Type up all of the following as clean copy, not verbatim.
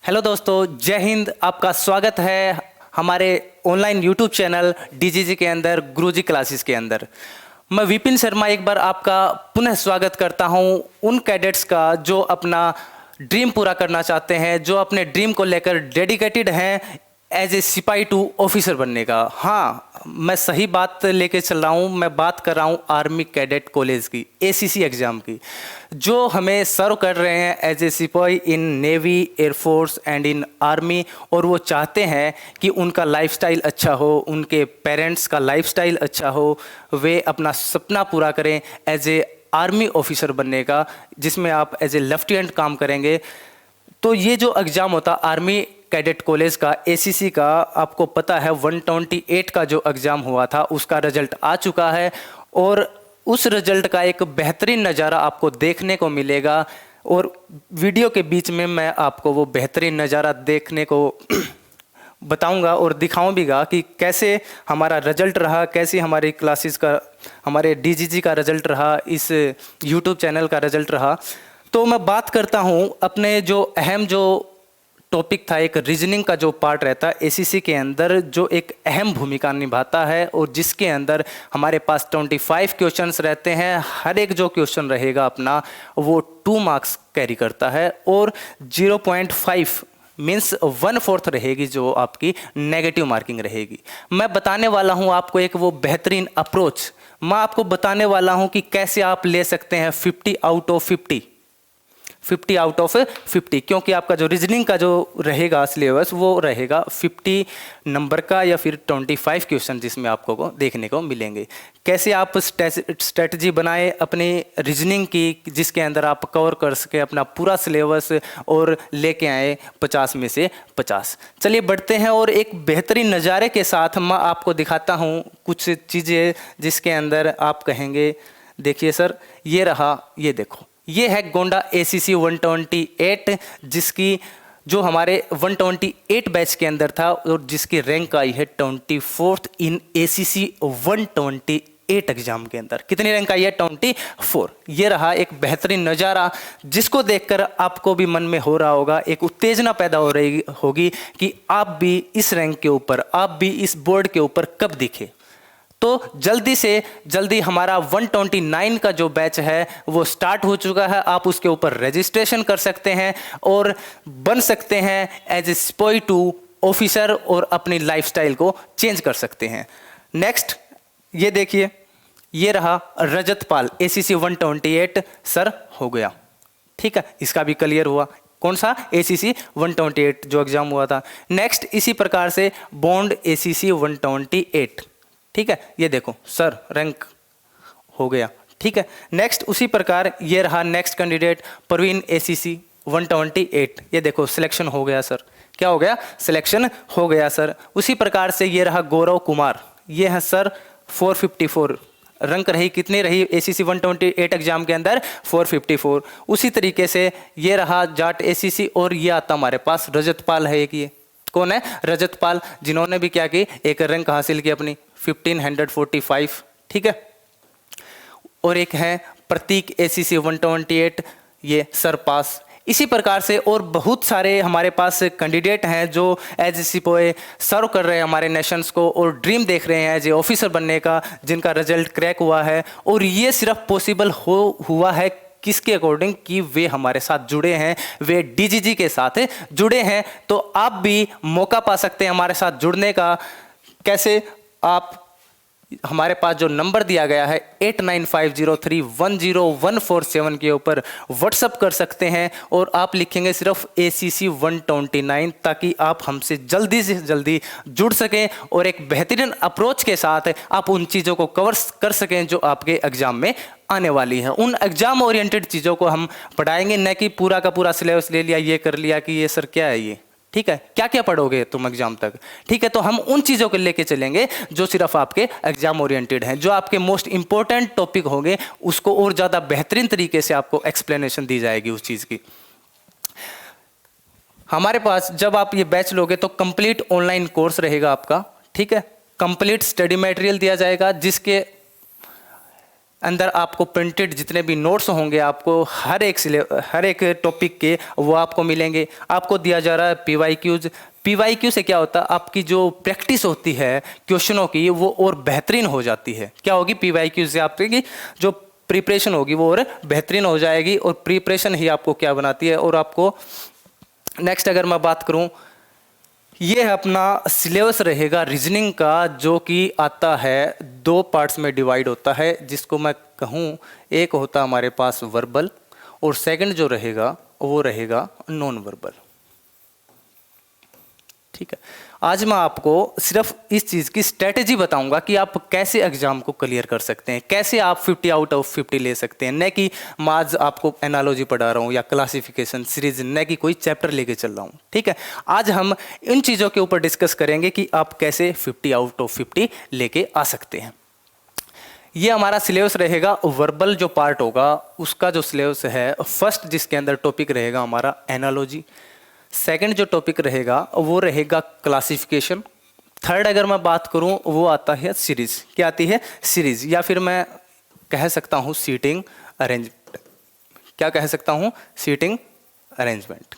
Hello दोस्तों, जय हिंद। आपका स्वागत है हमारे ऑनलाइन यूट्यूब चैनल डीजीजी के अंदर गुरुजी क्लासेस के अंदर। मैं विपिन शर्मा एक बार आपका पुनः स्वागत करता हूं उन कैडेट्स का जो अपना ड्रीम पूरा करना चाहते हैं, जो अपने ड्रीम को लेकर डेडिकेटेड हैं एज ए सिपाही टू ऑफिसर बनने का। हाँ, मैं सही बात लेके चल रहा हूँ। मैं बात कर रहा हूँ आर्मी कैडेट कॉलेज की एसीसी एग्ज़ाम की, जो हमें सर्व कर रहे हैं एज ए सिपाही in navy, air force and in army. और वो चाहते हैं कि उनका लाइफस्टाइल अच्छा हो, उनके पेरेंट्स का लाइफस्टाइल अच्छा हो, वे अपना सपना पूरा करें एज ए आर्मी ऑफिसर बनने का, जिसमें आप एज ए लेफ्टिनेंट काम करेंगे। तो ये जो एग्ज़ाम होता आर्मी कैडेट कॉलेज का एसीसी का, आपको पता है 128 का जो एग्ज़ाम हुआ था उसका रिजल्ट आ चुका है और उस रिजल्ट का एक बेहतरीन नज़ारा आपको देखने को मिलेगा। और वीडियो के बीच में मैं आपको वो बेहतरीन नज़ारा देखने को बताऊंगा और दिखाऊंगा कि कैसे हमारा रिजल्ट रहा, कैसे हमारी क्लासेस का, हमारे डीजीजी का रिजल्ट रहा, इस यूट्यूब चैनल का रिजल्ट रहा। तो मैं बात करता हूँ अपने जो अहम जो टॉपिक था, एक रीजनिंग का जो पार्ट रहता है एसीसी के अंदर, जो एक अहम भूमिका निभाता है और जिसके अंदर हमारे पास 25 क्वेश्चंस रहते हैं। हर एक जो क्वेश्चन रहेगा अपना वो 2 मार्क्स कैरी करता है और 0.5 मीन्स 1/4 रहेगी जो आपकी नेगेटिव मार्किंग रहेगी। मैं बताने वाला हूं आपको एक वो बेहतरीन अप्रोच। मैं आपको बताने वाला हूं कि कैसे आप ले सकते हैं 50 आउट ऑफ 50, क्योंकि आपका जो रीजनिंग का जो रहेगा सिलेबस वो रहेगा 50 नंबर का या फिर 25 क्वेश्चन जिसमें आपको को देखने को मिलेंगे। कैसे आप स्ट्रेटजी बनाए अपनी रीजनिंग की, जिसके अंदर आप कवर कर सके अपना पूरा सिलेबस और लेके आए 50 में से 50। चलिए बढ़ते हैं और एक बेहतरीन नज़ारे के साथ मैं आपको दिखाता हूँ कुछ चीज़ें जिसके अंदर आप कहेंगे देखिए सर ये रहा, ये देखो, ये है गोंडा एसीसी 128, जिसकी जो हमारे 128 बैच के अंदर था और जिसकी रैंक आई है 24th इन एसीसी 128 एग्जाम के अंदर। कितनी रैंक आई है? 24। ये रहा एक बेहतरीन नज़ारा जिसको देखकर आपको भी मन में हो रहा होगा, एक उत्तेजना पैदा हो रही होगी कि आप भी इस रैंक के ऊपर, आप भी इस बोर्ड के ऊपर कब दिखे। तो जल्दी से जल्दी हमारा 129 का जो बैच है वो स्टार्ट हो चुका है। आप उसके ऊपर रजिस्ट्रेशन कर सकते हैं और बन सकते हैं एज ए सिपाही टू ऑफिसर और अपनी लाइफस्टाइल को चेंज कर सकते हैं। नेक्स्ट ये देखिए, ये रहा रजतपाल एसीसी 128 सर हो गया, ठीक है, इसका भी क्लियर हुआ। कौन सा? एसीसी 128 जो एग्जाम हुआ था। नेक्स्ट इसी प्रकार से बॉन्ड एसीसी 128, ठीक है, ये देखो सर रैंक हो गया, ठीक है। नेक्स्ट उसी प्रकार ये रहा नेक्स्ट कैंडिडेट प्रवीण एसीसी 128, ये देखो सिलेक्शन हो गया सर। क्या हो गया? सिलेक्शन हो गया सर। उसी प्रकार से ये रहा गौरव कुमार, ये है सर 454 रैंक रही, कितनी रही एसीसी 128 एग्जाम के अंदर? 454। उसी तरीके से ये रहा जाट एसीसी और ये आता हमारे पास रजतपाल है एक, ये कौन है? रजतपाल, जिन्होंने भी क्या की, एक रैंक हासिल की अपनी 1545, ठीक है। और एक है प्रतीक एसीसी 128, ये सर पास। इसी प्रकार से और बहुत सारे हमारे पास कैंडिडेट हैं जो एज ए सिपाही सर्व कर रहे हैं हमारे नेशंस को और ड्रीम देख रहे हैं एज ए ऑफिसर बनने का, जिनका रिजल्ट क्रैक हुआ है। और ये सिर्फ पॉसिबल हुआ है किसके अकॉर्डिंग? कि वे हमारे साथ जुड़े हैं, वे डीजीजी के साथ जुड़े हैं। तो आप भी मौका पा सकते हैं हमारे साथ जुड़ने का। कैसे? आप हमारे पास जो नंबर दिया गया है 8950310147 के ऊपर व्हाट्सअप कर सकते हैं और आप लिखेंगे सिर्फ ACC 129, ताकि आप हमसे जल्दी से जल्दी जुड़ सकें और एक बेहतरीन अप्रोच के साथ आप उन चीज़ों को कवर कर सकें जो आपके एग्जाम में आने वाली है। उन एग्जाम ओरिएंटेड चीज़ों को हम पढ़ाएंगे, न कि पूरा का पूरा सिलेबस ले लिया, ये कर लिया कि ये सर क्या है ये, ठीक है, क्या क्या पढ़ोगे तुम एग्जाम तक, ठीक है। तो हम उन चीज़ों को लेके चलेंगे जो सिर्फ आपके एग्जाम ओरिएंटेड हैं, जो आपके मोस्ट इंपॉर्टेंट टॉपिक होंगे उसको और ज़्यादा बेहतरीन तरीके से आपको एक्सप्लेनेशन दी जाएगी उस चीज़ की। हमारे पास जब आप ये बैच लोगे तो कंप्लीट ऑनलाइन कोर्स रहेगा आपका, ठीक है। कंप्लीट स्टडी मटेरियल दिया जाएगा जिसके अंदर आपको प्रिंटेड जितने भी नोट्स होंगे आपको हर एक टॉपिक के वो आपको मिलेंगे। आपको दिया जा रहा है पीवाईक्यूज। पीवाईक्यू से क्या होता है, आपकी जो प्रैक्टिस होती है क्वेश्चनों की वो और बेहतरीन हो जाती है। क्या होगी, पीवाईक्यू से आपकी जो प्रिपरेशन होगी वो और बेहतरीन हो जाएगी, और प्रिपरेशन ही आपको क्या बनाती है। और आपको नेक्स्ट अगर मैं बात करूं, ये अपना सिलेबस रहेगा रीजनिंग का, जो कि आता है 2 पार्ट्स में डिवाइड होता है, जिसको मैं कहूँ एक होता हमारे पास वर्बल, और सेकंड जो रहेगा वो रहेगा नॉन वर्बल। ठीक है, आज मैं आपको सिर्फ इस चीज़ की स्ट्रेटेजी बताऊंगा कि आप कैसे एग्जाम को क्लियर कर सकते हैं, कैसे आप 50 आउट ऑफ 50 ले सकते हैं। न कि मैं आज आपको एनालॉजी पढ़ा रहा हूँ या क्लासिफिकेशन सीरीज, न कि कोई चैप्टर लेके चल रहा हूँ। ठीक है, आज हम इन चीज़ों के ऊपर डिस्कस करेंगे कि आप कैसे 50 आउट ऑफ 50 लेके आ सकते हैं। ये हमारा सिलेबस रहेगा। वर्बल जो पार्ट होगा उसका जो सिलेबस है, फर्स्ट जिसके अंदर टॉपिक रहेगा हमारा एनालॉजी, सेकंड जो टॉपिक रहेगा वो रहेगा क्लासिफिकेशन, थर्ड अगर मैं बात करूं वो आता है सीरीज। क्या आती है, सीरीज, या फिर मैं कह सकता हूं सीटिंग अरेंजमेंट। क्या कह सकता हूं, सीटिंग अरेंजमेंट।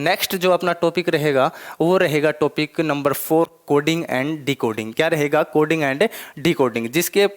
नेक्स्ट जो अपना टॉपिक रहेगा वो रहेगा topic number 4, coding and decoding. क्या रहेगा, कोडिंग एंड डिकोडिंग, जिसके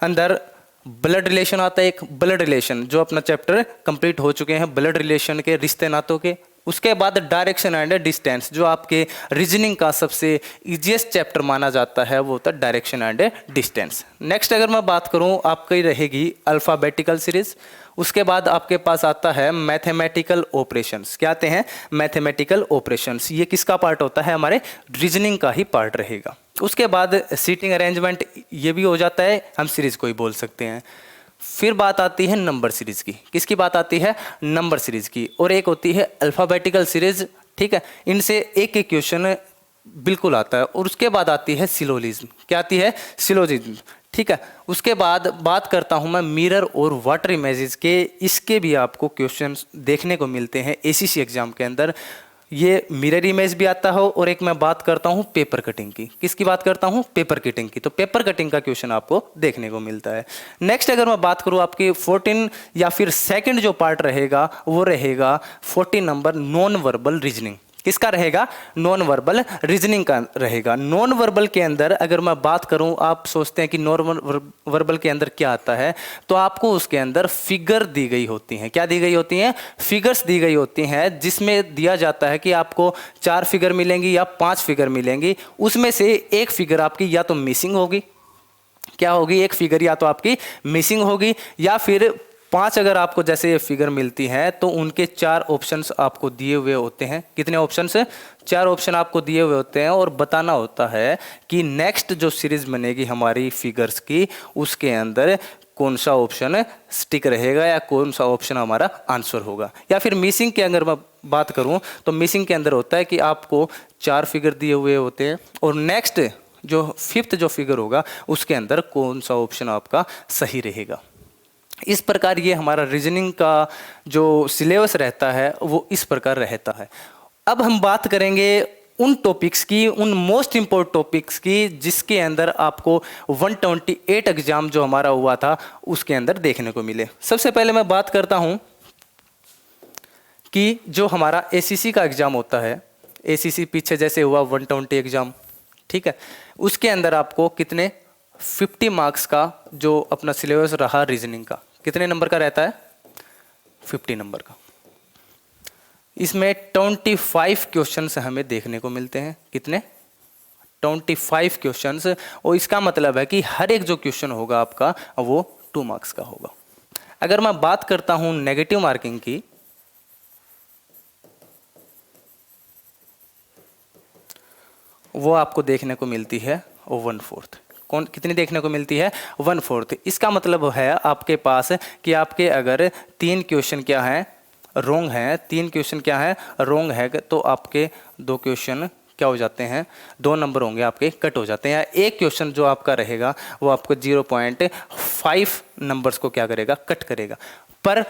अंदर ब्लड रिलेशन आता है। एक ब्लड रिलेशन जो अपना चैप्टर कंप्लीट हो चुके हैं, ब्लड रिलेशन के, रिश्ते नातों के। उसके बाद डायरेक्शन एंड डिस्टेंस, जो आपके रीजनिंग का सबसे इजीएस्ट चैप्टर माना जाता है, वो होता है डायरेक्शन एंड डिस्टेंस। नेक्स्ट अगर मैं बात करूं, आपकी रहेगी अल्फ़ाबेटिकल सीरीज। उसके बाद आपके पास आता है मैथमेटिकल ऑपरेशंस। क्या आते हैं, मैथमेटिकल ऑपरेशंस। ये किसका पार्ट होता है, हमारे रीजनिंग का ही पार्ट रहेगा। उसके बाद सीटिंग अरेंजमेंट, ये भी हो जाता है, हम सीरीज को ही बोल सकते हैं। फिर बात आती है नंबर सीरीज की। किसकी बात आती है, नंबर सीरीज की। और एक होती है अल्फ़ाबेटिकल सीरीज। ठीक है, इनसे एक एक क्वेश्चन बिल्कुल आता है। और उसके बाद आती है सिलोजिज्म। क्या आती है, सिलोजिज्म। ठीक है, उसके बाद बात करता हूं मैं मिरर और वाटर इमेजेस के। इसके भी आपको क्वेश्चंस देखने को मिलते हैं एसीसी एग्जाम के अंदर। ये मिरर इमेज भी आता हो। और एक मैं बात करता हूँ पेपर कटिंग की। किसकी बात करता हूँ, पेपर कटिंग की। तो पेपर कटिंग का क्वेश्चन आपको देखने को मिलता है। नेक्स्ट अगर मैं बात करूँ, आपकी 14 या फिर सेकंड जो पार्ट रहेगा वो रहेगा 14 नंबर नॉन वर्बल रीजनिंग। किसका रहेगा, नॉन वर्बल रीजनिंग का रहेगा। नॉन वर्बल के अंदर अगर मैं बात करूं, आप सोचते हैं कि नॉन वर्बल के अंदर क्या आता है, तो आपको उसके अंदर फिगर दी गई होती हैं। क्या दी गई होती हैं, फिगर्स दी गई होती हैं, जिसमें दिया जाता है कि आपको 4 फिगर मिलेंगी या 5 फिगर मिलेंगी। उसमें से एक फिगर आपकी या तो मिसिंग होगी। क्या होगी, एक फिगर या तो आपकी मिसिंग होगी, या फिर 5 अगर आपको जैसे ये फिगर मिलती है तो उनके 4 ऑप्शंस आपको दिए हुए होते हैं। कितने ऑप्शंस, 4 ऑप्शन आपको दिए हुए होते हैं। और बताना होता है कि नेक्स्ट जो सीरीज बनेगी हमारी फिगर्स की, उसके अंदर कौन सा ऑप्शन स्टिक रहेगा या कौन सा ऑप्शन हमारा आंसर होगा। या फिर मिसिंग की अगर मैं बात करूं तो मिसिंग के अंदर होता है कि आपको 4 फिगर दिए हुए होते हैं, और नेक्स्ट जो 5th जो फिगर होगा उसके अंदर कौन सा ऑप्शन आपका सही रहेगा। इस प्रकार ये हमारा रीजनिंग का जो सिलेबस रहता है वो इस प्रकार रहता है। अब हम बात करेंगे उन टॉपिक्स की, उन मोस्ट इंपोर्टेंट टॉपिक्स की, जिसके अंदर आपको 128 एग्जाम जो हमारा हुआ था उसके अंदर देखने को मिले। सबसे पहले मैं बात करता हूं कि जो हमारा एसीसी का एग्जाम होता है, एसीसी पीछे जैसे हुआ 120 एग्जाम, ठीक है, उसके अंदर आपको कितने 50 मार्क्स का जो अपना सिलेबस रहा रीजनिंग का, कितने नंबर का रहता है, 50 नंबर का। इसमें 25 क्वेश्चंस हमें देखने को मिलते हैं। कितने, 25 क्वेश्चंस। और इसका मतलब है कि हर एक जो क्वेश्चन होगा आपका वो 2 मार्क्स का होगा। अगर मैं बात करता हूं नेगेटिव मार्किंग की, वो आपको देखने को मिलती है 1/4। कौन, कितनी देखने को मिलती है, 1/4। इसका मतलब है आपके पास कि आपके अगर 3 क्वेश्चन क्या हैं, रॉन्ग हैं, 3 क्वेश्चन क्या है, रॉन्ग है, तो आपके 2 क्वेश्चन क्या हो जाते हैं, 2 नंबर होंगे आपके कट हो जाते हैं। या एक क्वेश्चन जो आपका रहेगा वो आपको 0.5 नंबर्स को क्या करेगा, कट करेगा। पर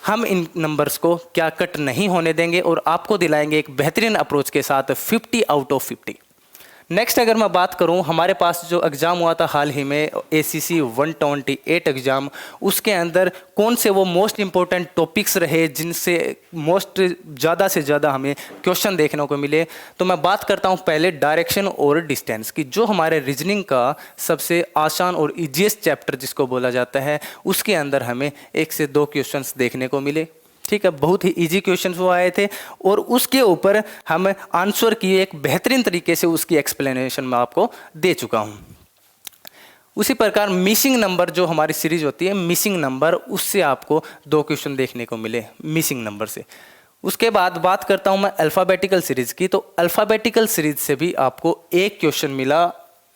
हम इन नंबर्स को क्या कट नहीं होने देंगे और आपको दिलाएंगे एक बेहतरीन अप्रोच के साथ 50 आउट ऑफ 50। नेक्स्ट अगर मैं बात करूं, हमारे पास जो एग्ज़ाम हुआ था हाल ही में ACC 128 एग्ज़ाम, उसके अंदर कौन से वो मोस्ट इम्पोर्टेंट टॉपिक्स रहे जिनसे मोस्ट ज़्यादा से ज़्यादा हमें क्वेश्चन देखने को मिले। तो मैं बात करता हूं पहले डायरेक्शन और डिस्टेंस की। जो हमारे रीजनिंग का सबसे आसान और ईजीएस्ट चैप्टर जिसको बोला जाता है, उसके अंदर हमें 1 से 2 क्वेश्चंस देखने को मिले। ठीक है, बहुत ही इजी क्वेश्चंस वो आए थे और उसके ऊपर हम आंसर की एक बेहतरीन तरीके से उसकी एक्सप्लेनेशन मैं आपको दे चुका हूं। उसी प्रकार मिसिंग नंबर जो हमारी सीरीज होती है, मिसिंग नंबर, उससे आपको 2 क्वेश्चन देखने को मिले मिसिंग नंबर से। उसके बाद बात करता हूं मैं अल्फ़ाबेटिकल सीरीज की। तो अल्फ़ाबेटिकल सीरीज से भी आपको 1 क्वेश्चन मिला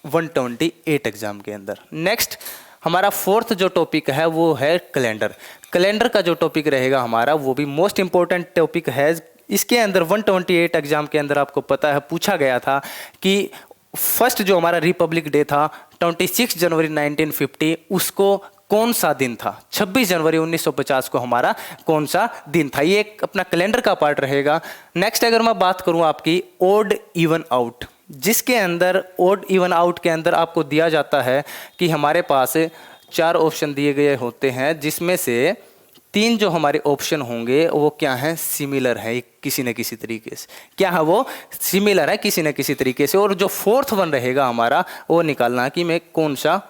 128 एग्जाम के अंदर। नेक्स्ट हमारा फोर्थ जो टॉपिक है वो है कैलेंडर। कैलेंडर का जो टॉपिक रहेगा हमारा, वो भी मोस्ट इंपॉर्टेंट टॉपिक है। इसके अंदर 128 एग्जाम के अंदर आपको पता है पूछा गया था कि फर्स्ट जो हमारा रिपब्लिक डे था 26 जनवरी 1950, उसको कौन सा दिन था। 26 जनवरी 1950 को हमारा कौन सा दिन था। ये एक अपना कैलेंडर का पार्ट रहेगा। नेक्स्ट अगर मैं बात करूं आपकी ओड इवन आउट, जिसके अंदर ओड इवन आउट के अंदर आपको दिया जाता है कि हमारे पास 4 ऑप्शन दिए गए होते हैं, जिसमें से 3 जो हमारे ऑप्शन होंगे वो क्या है, सिमिलर है किसी न किसी तरीके से। क्या है वो, सिमिलर है किसी न किसी तरीके से। और जो फोर्थ वन रहेगा हमारा, वो निकालना कि मैं कौन सा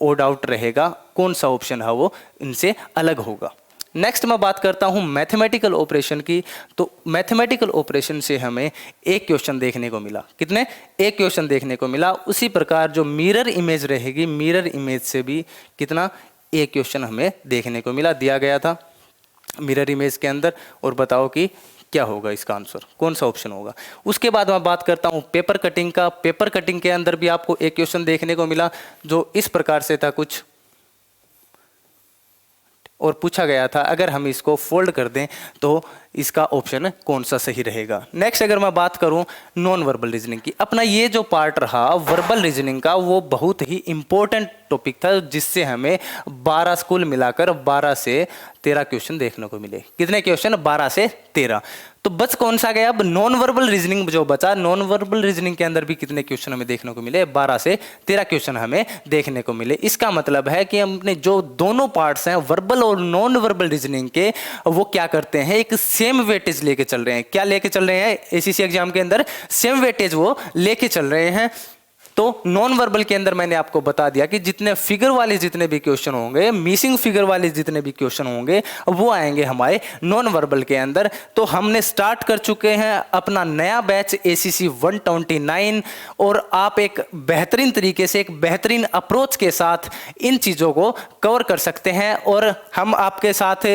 ओड आउट रहेगा, कौन सा ऑप्शन है वो इनसे अलग होगा। नेक्स्ट मैं बात करता हूं मैथमेटिकल ऑपरेशन की। तो मैथमेटिकल ऑपरेशन से हमें 1 क्वेश्चन देखने को मिला। कितने, 1 क्वेश्चन देखने को मिला। उसी प्रकार जो मिरर इमेज रहेगी, मिरर इमेज से भी कितना, 1 क्वेश्चन हमें देखने को मिला, दिया गया था मिरर इमेज के अंदर। और बताओ कि क्या होगा इसका आंसर, कौन सा ऑप्शन होगा। उसके बाद मैं बात करता हूं पेपर कटिंग का। पेपर कटिंग के अंदर भी आपको 1 क्वेश्चन देखने को मिला, जो इस प्रकार से था कुछ, और पूछा गया था अगर हम इसको फोल्ड कर दें तो इसका ऑप्शन कौन सा सही रहेगा। नेक्स्ट अगर मैं बात करूं नॉन वर्बल रीजनिंग की, अपना ये जो पार्ट रहा वर्बल रीजनिंग का, वो बहुत ही इंपॉर्टेंट टॉपिक था, जिससे हमें 12 स्कूल मिलाकर 12 से 13 क्वेश्चन देखने को मिले। कितने क्वेश्चन, 12 से 13। तो बच कौन सा गया, अब नॉन वर्बल रीजनिंग जो बचा। नॉन वर्बल रीजनिंग के अंदर भी कितने क्वेश्चन हमें देखने को मिले, 12 से 13 क्वेश्चन हमें देखने को मिले। इसका मतलब है कि हमने जो दोनों पार्ट्स हैं वर्बल और नॉन वर्बल रीजनिंग के, वो क्या करते हैं, एक सेम वेटेज लेके चल रहे हैं। क्या लेके चल रहे हैं, एसीसी एग्जाम के अंदर सेम वेटेज वो लेके चल रहे हैं। तो नॉन वर्बल के अंदर मैंने आपको बता दिया कि जितने फिगर वाले जितने भी क्वेश्चन होंगे, मिसिंग फिगर वाले जितने भी क्वेश्चन होंगे, वो आएंगे हमारे नॉन वर्बल के अंदर। तो हमने स्टार्ट कर चुके हैं अपना नया बैच ACC 129, और आप एक बेहतरीन तरीके से, एक बेहतरीन अप्रोच के साथ इन चीज़ों को कवर कर सकते हैं। और हम आपके साथ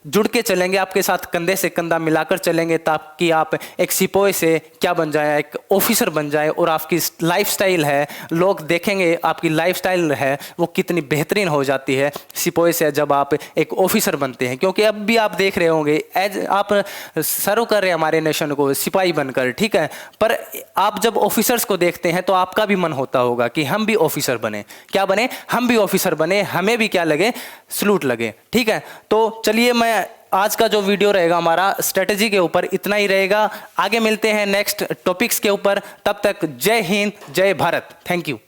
जुड़ के चलेंगे, आपके साथ कंधे से कंधा मिलाकर चलेंगे, ताकि आप एक सिपाही से क्या बन जाए, एक ऑफिसर बन जाए। और आपकी लाइफस्टाइल है, लोग देखेंगे आपकी लाइफस्टाइल है वो कितनी बेहतरीन हो जाती है सिपाही से जब आप एक ऑफिसर बनते हैं। क्योंकि अब भी आप देख रहे होंगे, एज आप सर्व कर रहे हैं हमारे नेशन को सिपाही बनकर, ठीक है, पर आप जब ऑफिसर्स को देखते हैं तो आपका भी मन होता होगा कि हम भी ऑफिसर बने। क्या बने, हम भी ऑफिसर बने, हमें भी क्या लगे, सलूट लगे। ठीक है, तो चलिए मैं आज का जो वीडियो रहेगा हमारा स्ट्रेटजी के ऊपर इतना ही रहेगा। आगे मिलते हैं नेक्स्ट टॉपिक्स के ऊपर। तब तक जय हिंद, जय भारत। Thank you.